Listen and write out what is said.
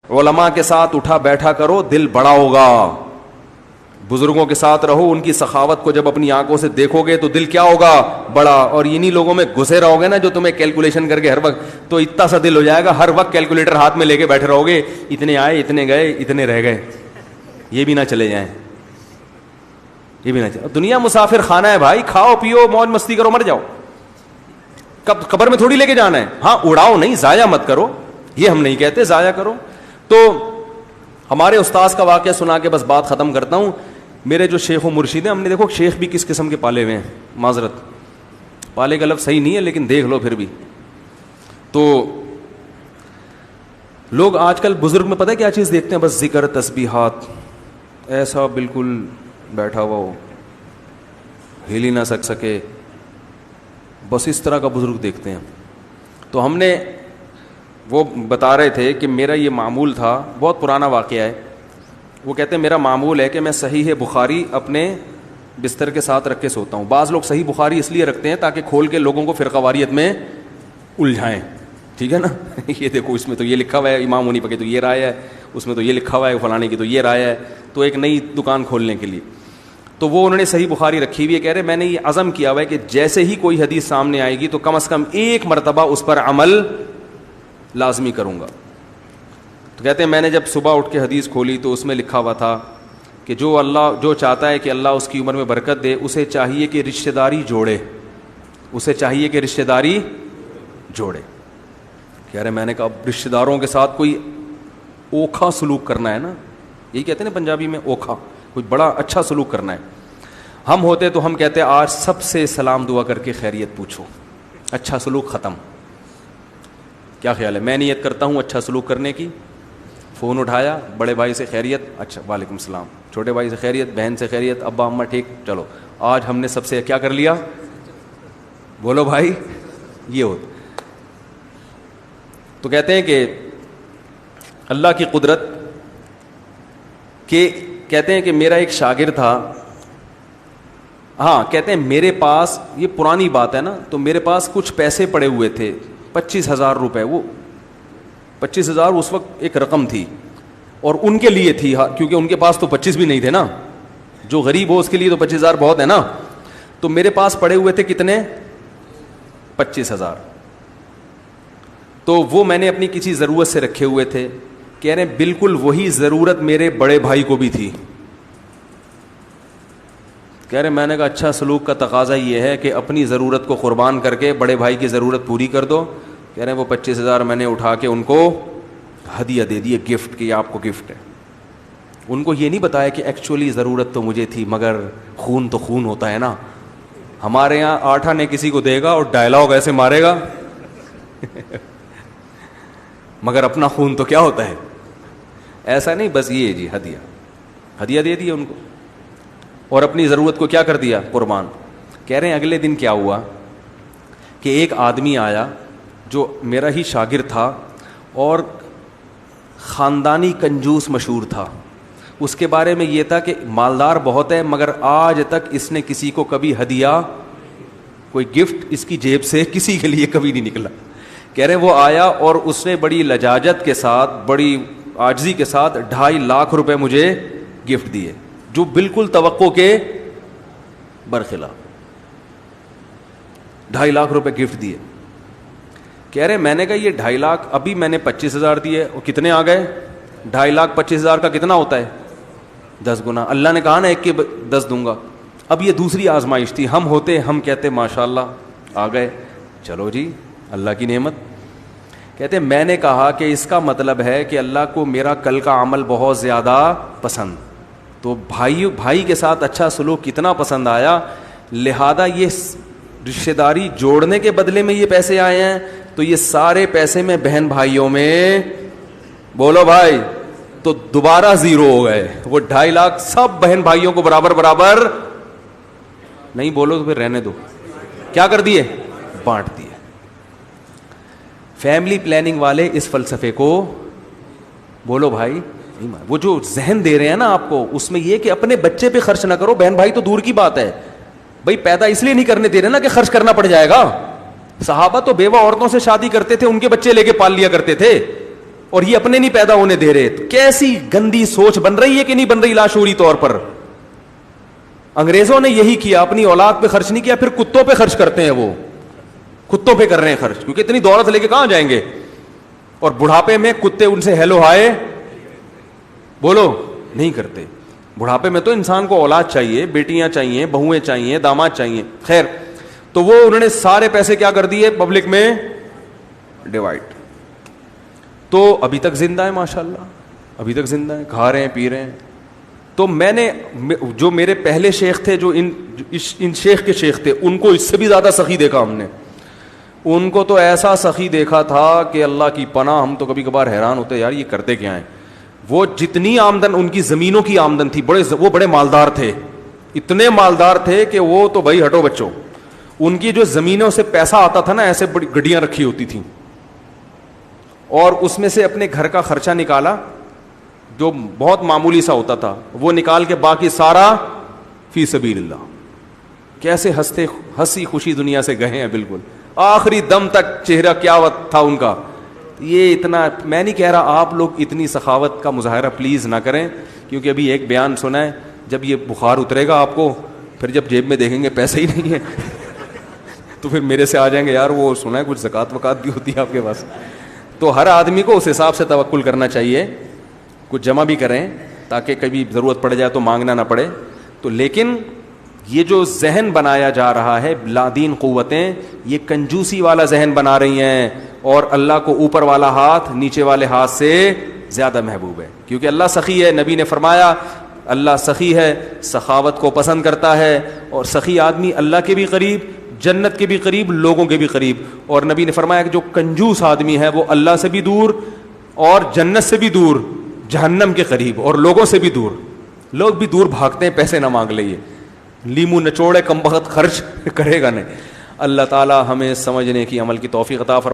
علماء کے ساتھ اٹھا بیٹھا کرو، دل بڑا ہوگا. بزرگوں کے ساتھ رہو، ان کی سخاوت کو جب اپنی آنکھوں سے دیکھو گے تو دل کیا ہوگا؟ بڑا. اور انہی لوگوں میں گھسے رہو گے نا جو تمہیں کیلکولیشن کر کے ہر وقت، تو اتنا سا دل ہو جائے گا ہر وقت کیلکولیٹر ہاتھ میں لے کے بیٹھے رہو گے، اتنے آئے اتنے گئے اتنے رہ گئے، یہ بھی نہ چلے جائیں، یہ بھی نہ چلے. دنیا مسافر خانہ ہے بھائی، کھاؤ پیو موج مستی کرو مر جاؤ، کب قبر میں تھوڑی لے کے جانا ہے. ہاں اڑاؤ نہیں، ضائع مت کرو، یہ ہم نہیں کہتے ضائع کرو. تو ہمارے استاذ کا واقعہ سنا کے بس بات ختم کرتا ہوں. میرے جو شیخ و مرشد ہیں، ہم نے دیکھو شیخ بھی کس قسم کے پالے ہوئے ہیں، معذرت پالے کا لفظ صحیح نہیں ہے لیکن دیکھ لو پھر بھی. تو لوگ آج کل بزرگ میں پتہ ہے کیا چیز دیکھتے ہیں؟ بس ذکر تسبیحات، ایسا بالکل بیٹھا ہوا ہو، ہل ہی نہ سکے، بس اس طرح کا بزرگ دیکھتے ہیں. تو ہم نے وہ بتا رہے تھے کہ میرا یہ معمول تھا، بہت پرانا واقعہ ہے. وہ کہتے ہیں میرا معمول ہے کہ میں صحیح بخاری اپنے بستر کے ساتھ رکھ کے سوتا ہوں. بعض لوگ صحیح بخاری اس لیے رکھتے ہیں تاکہ کھول کے لوگوں کو فرقہ واریت میں الجھائیں، ٹھیک ہے نا. یہ دیکھو اس میں تو یہ لکھا ہوا ہے امام حنیفہ کی تو یہ رائے ہے، اس میں تو یہ لکھا ہوا ہے فلانے کی تو یہ رائے ہے، تو ایک نئی دکان کھولنے کے لیے. تو وہ انہوں نے صحیح بخاری رکھی ہوئی ہے، کہہ رہے میں نے یہ عزم کیا ہوا ہے کہ جیسے ہی کوئی حدیث سامنے آئے گی تو کم از کم ایک مرتبہ اس پر عمل لازمی کروں گا. تو کہتے ہیں میں نے جب صبح اٹھ کے حدیث کھولی تو اس میں لکھا ہوا تھا کہ جو چاہتا ہے کہ اللہ اس کی عمر میں برکت دے، اسے چاہیے کہ رشتہ داری جوڑے، اسے چاہیے کہ رشتہ داری جوڑے. کہہ رہے میں نے کہا اب رشتہ داروں کے ساتھ کوئی اوکھا سلوک کرنا ہے نا، یہی کہتے ہیں نا پنجابی میں اوکھا، کوئی بڑا اچھا سلوک کرنا ہے. ہم ہوتے تو ہم کہتے آج سب سے سلام دعا کر کے خیریت پوچھو، اچھا سلوک ختم. کیا خیال ہے؟ میں نیت کرتا ہوں اچھا سلوک کرنے کی. فون اٹھایا، بڑے بھائی سے خیریت، اچھا وعلیکم السلام. چھوٹے بھائی سے خیریت، بہن سے خیریت، ابا اماں ٹھیک، چلو آج ہم نے سب سے کیا کر لیا؟ بولو بھائی، یہ ہوتا. تو کہتے ہیں کہ اللہ کی قدرت کہ کہتے ہیں کہ میرا ایک شاگرد تھا. ہاں کہتے ہیں میرے پاس، یہ پرانی بات ہے نا، تو میرے پاس کچھ پیسے پڑے ہوئے تھے، 25,000 روپے. وہ 25,000 اس وقت ایک رقم تھی اور ان کے لیے تھی، کیونکہ ان کے پاس تو 25 بھی نہیں تھے نا. جو غریب ہو اس کے لیے تو 25,000 بہت ہے نا. تو میرے پاس پڑے ہوئے تھے کتنے؟ 25,000. تو وہ میں نے اپنی کسی ضرورت سے رکھے ہوئے تھے. کہہ رہے ہیں بالکل وہی ضرورت میرے بڑے بھائی کو بھی تھی. کہہ رہے میں نے کہا اچھا سلوک کا تقاضا یہ ہے کہ اپنی ضرورت کو قربان کر کے بڑے بھائی کی ضرورت پوری کر دو. کہہ رہے ہیں وہ 25,000 میں نے اٹھا کے ان کو ہدیہ دے دیے، گفٹ، کہ یہ آپ کو گفٹ ہے. ان کو یہ نہیں بتایا کہ ایکچولی ضرورت تو مجھے تھی، مگر خون تو خون ہوتا ہے نا. ہمارے یہاں آٹھا نے کسی کو دے گا اور ڈائلاگ ایسے مارے گا مگر اپنا خون تو کیا ہوتا ہے. ایسا نہیں، بس یہ جی ہدیہ دے دیا ان کو اور اپنی ضرورت کو کیا کر دیا؟ قربان. کہہ رہے ہیں اگلے دن کیا ہوا کہ ایک آدمی آیا جو میرا ہی شاگرد تھا اور خاندانی کنجوس مشہور تھا. اس کے بارے میں یہ تھا کہ مالدار بہت ہے مگر آج تک اس نے کسی کو کبھی ہدیہ، کوئی گفٹ اس کی جیب سے کسی کے لیے کبھی نہیں نکلا. کہہ رہے وہ آیا اور اس نے بڑی لجاجت کے ساتھ، بڑی عاجزی کے ساتھ 2.5 لاکھ روپے مجھے گفٹ دیے، جو بالکل توقع کے برخلاف. 2.5 لاکھ روپے گفٹ دیے. کہہ رہے میں نے کہا یہ 2.5 لاکھ، ابھی میں نے 25,000 دیے اور کتنے آ گئے؟ 2.5 لاکھ 25,000 کا کتنا ہوتا ہے؟ 10 گنا. اللہ نے کہا نا 1 کے 10 دوں گا. اب یہ دوسری آزمائش تھی. ہم ہوتے ہم کہتے ماشاءاللہ آ گئے، چلو جی اللہ کی نعمت. کہتے میں نے کہا کہ اس کا مطلب ہے کہ اللہ کو میرا کل کا عمل بہت زیادہ پسند، تو بھائی کے ساتھ اچھا سلوک کتنا پسند آیا، لہذا یہ رشتہ داری جوڑنے کے بدلے میں یہ پیسے آئے ہیں، تو یہ سارے پیسے میں بہن بھائیوں میں، بولو بھائی، تو دوبارہ زیرو ہو گئے. وہ 2.5 لاکھ سب بہن بھائیوں کو برابر نہیں، بولو تو پھر رہنے دو، کیا کر دیے؟ بانٹ دیے. فیملی پلاننگ والے اس فلسفے کو، بولو بھائی، وہ جو ذہن دے رہے ہیں نا آپ کو، اس میں یہ کہ اپنے بچے پہ خرچ نہ کرو، بہن بھائی تو دور کی بات ہے بھائی، پیدا اس لیے نہیں کرنے دے رہے نا کہ خرچ کرنا پڑ جائے گا. صحابہ تو بیوہ عورتوں سے شادی کرتے تھے، ان کے بچے لے کے پال لیا کرتے تھے اور یہ اپنے نہیں پیدا ہونے دے رہے. کیسی گندی سوچ بن رہی ہے کہ نہیں بن رہی لاشعوری طور پر. انگریزوں نے یہی کیا, اپنی اولاد پہ خرچ نہیں کیا, پھر کتوں پہ خرچ کرتے ہیں. وہ کتوں پہ کر رہے ہیں خرچ, کیونکہ اتنی دولت لے کے کہاں جائیں گے. اور بڑھاپے میں کتے ان سے ہیلو ہائے بولو نہیں کرتے. بڑھاپے میں تو انسان کو اولاد چاہیے, بیٹیاں چاہیے, بہویں چاہیے, داماد چاہیے. خیر, تو وہ انہوں نے سارے پیسے کیا کر دیے, پبلک میں ڈیوائڈ. تو ابھی تک زندہ ہے ماشاءاللہ, ابھی تک زندہ ہے, کھا رہے ہیں, پی رہے ہیں. تو میں نے جو میرے پہلے شیخ تھے, جو ان شیخ کے شیخ تھے, ان کو اس سے بھی زیادہ سخی دیکھا ہم نے. ان کو تو ایسا سخی دیکھا تھا کہ اللہ کی پناہ, ہم تو کبھی کبھار حیران ہوتے یار یہ کرتے کیا ہیں. وہ جتنی آمدن ان کی زمینوں کی آمدن تھی, وہ بڑے مالدار تھے, اتنے مالدار تھے کہ وہ تو بھائی ہٹو بچوں, ان کی جو زمینوں سے پیسہ آتا تھا نا, ایسے بڑی گڈیاں رکھی ہوتی تھیں, اور اس میں سے اپنے گھر کا خرچہ نکالا جو بہت معمولی سا ہوتا تھا, وہ نکال کے باقی سارا فی سبیل اللہ. کیسے ہنسی خوشی دنیا سے گئے ہیں, بالکل آخری دم تک چہرہ کیا تھا ان کا. یہ اتنا, میں نہیں کہہ رہا آپ لوگ اتنی سخاوت کا مظاہرہ پلیز نہ کریں, کیونکہ ابھی ایک بیان سنا ہے, جب یہ بخار اترے گا آپ کو, پھر جب جیب میں دیکھیں گے پیسے ہی نہیں ہے تو پھر میرے سے آ جائیں گے, یار وہ سنا ہے کچھ زکوٰۃ وکات بھی ہوتی ہے آپ کے پاس. تو ہر آدمی کو اس حساب سے توکل کرنا چاہیے, کچھ جمع بھی کریں تاکہ کبھی ضرورت پڑ جائے تو مانگنا نہ پڑے. تو لیکن یہ جو ذہن بنایا جا رہا ہے, لادین قوتیں یہ کنجوسی والا ذہن بنا رہی ہیں, اور اللہ کو اوپر والا ہاتھ نیچے والے ہاتھ سے زیادہ محبوب ہے, کیونکہ اللہ سخی ہے. نبی نے فرمایا اللہ سخی ہے, سخاوت کو پسند کرتا ہے, اور سخی آدمی اللہ کے بھی قریب, جنت کے بھی قریب, لوگوں کے بھی قریب. اور نبی نے فرمایا کہ جو کنجوس آدمی ہے وہ اللہ سے بھی دور, اور جنت سے بھی دور, جہنم کے قریب, اور لوگوں سے بھی دور. لوگ بھی دور بھاگتے ہیں پیسے نہ مانگ لئے, لیمو نچوڑے کم بخت خرچ کرے گا نہیں. اللہ تعالی ہمیں سمجھنے کی, عمل کی توفیق عطا فرمائے.